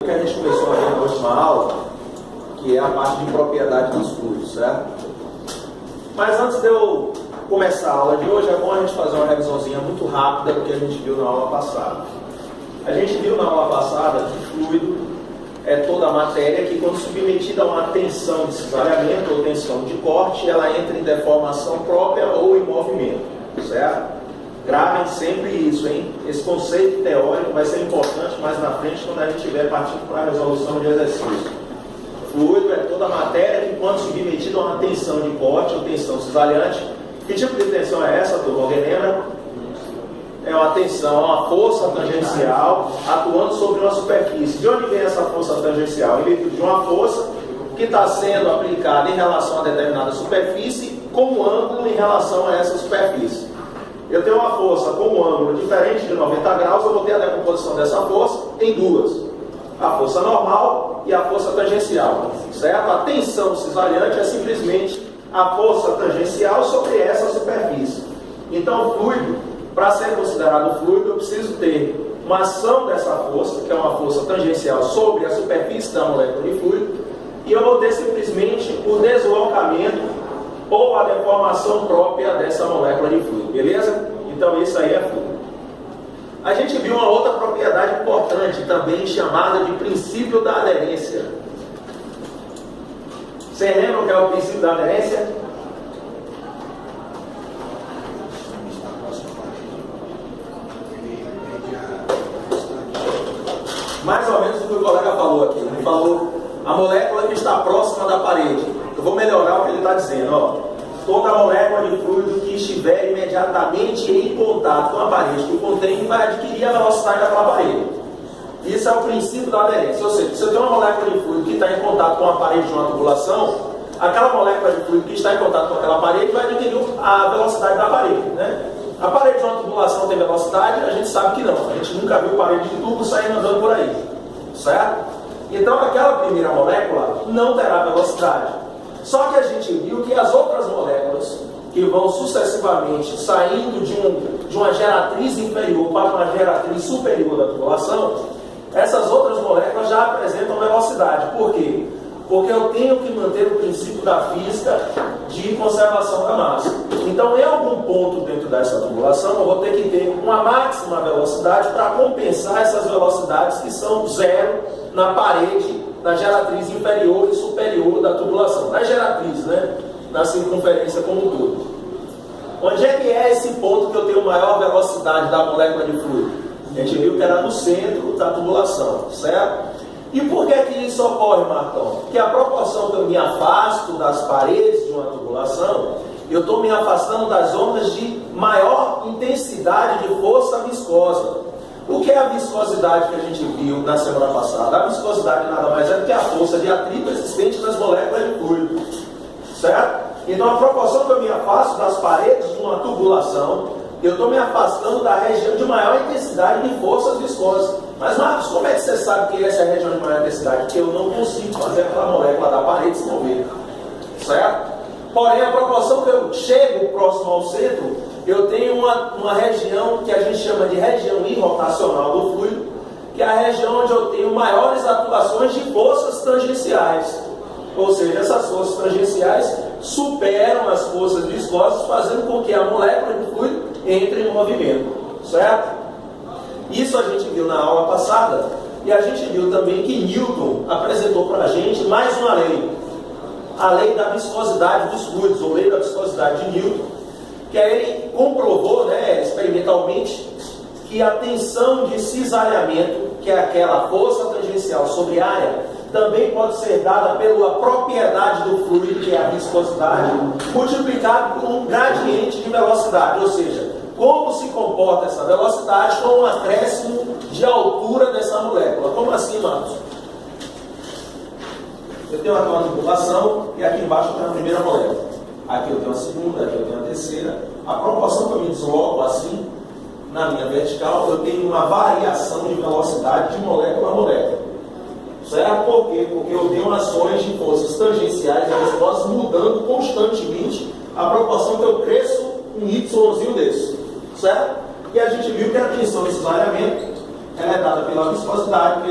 que a gente começou a ver na última aula, que é a parte de propriedade dos fluidos, certo? Mas antes de eu começar a aula de hoje, é bom a gente fazer uma revisãozinha muito rápida do que a gente viu na aula passada. A gente viu na aula passada que fluido é toda a matéria que, quando submetida a uma tensão de cisalhamento ou tensão de corte, ela entra em deformação própria ou em movimento, certo? Gravem sempre isso, hein? Esse conceito teórico vai ser importante mais na frente, quando a gente estiver partindo para a resolução de exercício. Fluido é toda a matéria que, quando submetida a uma tensão de corte ou tensão cisalhante. Que tipo de tensão é essa, turma? Alguém lembra? É uma tensão, uma força tangencial atuando sobre uma superfície. De onde vem essa força tangencial? Em virtude de uma força que está sendo aplicada em relação a determinada superfície com um ângulo em relação a essa superfície. Eu tenho uma força com um ângulo diferente de 90 graus, eu vou ter a decomposição dessa força em duas. A força normal e a força tangencial, certo? A tensão cisalhante é simplesmente a força tangencial sobre essa superfície. Então, o fluido, para ser considerado fluido, eu preciso ter uma ação dessa força, que é uma força tangencial sobre a superfície da molécula de fluido, e eu vou ter simplesmente o deslocamento ou a deformação própria dessa molécula de fluido, beleza? Então, isso aí é fluido. A gente viu uma outra propriedade importante, também chamada de princípio da aderência. Vocês lembram o que é o princípio da aderência? Mais ou menos o que o colega falou aqui. Ele falou a molécula que está próxima da parede. Eu vou melhorar o que ele está dizendo. Ó. Toda molécula de fluido que estiver imediatamente em contato com a parede que o contém vai adquirir a velocidade daquela parede. Isso é o princípio da aderência. Ou seja, se eu tenho uma molécula de fluido que está em contato com a parede de uma tubulação, aquela molécula de fluido que está em contato com aquela parede vai adquirir a velocidade da parede, né? A parede de uma tubulação tem velocidade? A gente sabe que não. A gente nunca viu parede de tubo saindo andando por aí, certo? Então aquela primeira molécula não terá velocidade. Só que a gente viu que as outras moléculas que vão sucessivamente saindo de uma geratriz inferior para uma geratriz superior da tubulação, essas outras moléculas já apresentam velocidade. Por quê? Porque eu tenho que manter o princípio da física de conservação da massa. Então, em algum ponto dentro dessa tubulação, eu vou ter que ter uma máxima velocidade para compensar essas velocidades que são zero na parede, na geratriz inferior e superior da tubulação. Na geratriz, né? Na circunferência como um todo. Onde é que é esse ponto que eu tenho maior velocidade da molécula de fluido? A gente viu que era no centro da tubulação, certo? E por que isso ocorre, Marcão? Porque a proporção que eu me afasto das paredes de uma tubulação, eu estou me afastando das ondas de maior intensidade de força viscosa. O que é a viscosidade que a gente viu na semana passada? A viscosidade nada mais é do que a força de atrito existente nas moléculas de fluido, certo? Então, a proporção que eu me afasto das paredes de uma tubulação, eu estou me afastando da região de maior intensidade de forças viscosas. Mas, Marcos, como é que você sabe que essa é a região de maior intensidade? Porque eu não consigo fazer aquela molécula da parede se mover, certo? Porém, a proporção que eu chego próximo ao centro, eu tenho uma região que a gente chama de região irrotacional do fluido, que é a região onde eu tenho maiores atuações de forças tangenciais. Ou seja, essas forças tangenciais superam as forças viscosas, fazendo com que a molécula de fluido entre em movimento, certo? Isso a gente viu na aula passada, e a gente viu também que Newton apresentou para a gente mais uma lei, a lei da viscosidade dos fluidos, ou lei da viscosidade de Newton, que aí ele comprovou, né, experimentalmente, que a tensão de cisalhamento, que é aquela força tangencial sobre a área, também pode ser dada pela propriedade do fluido, que é a viscosidade, multiplicado por um gradiente de velocidade, ou seja, como se comporta essa velocidade com um acréscimo de altura dessa molécula. Como assim, Marcos? Eu tenho aqui uma tubulação e aqui embaixo eu tenho a primeira molécula. Aqui eu tenho a segunda, aqui eu tenho a terceira. A proporção que eu me desloco assim, na linha vertical, eu tenho uma variação de velocidade de molécula a molécula. Certo? Por quê? Porque eu tenho ações de forças tangenciais e viscosas mudando constantemente a proporção que eu cresço um Yzinho desse. Certo? E a gente viu que a tensão de cisalhamento ela é dada pela viscosidade.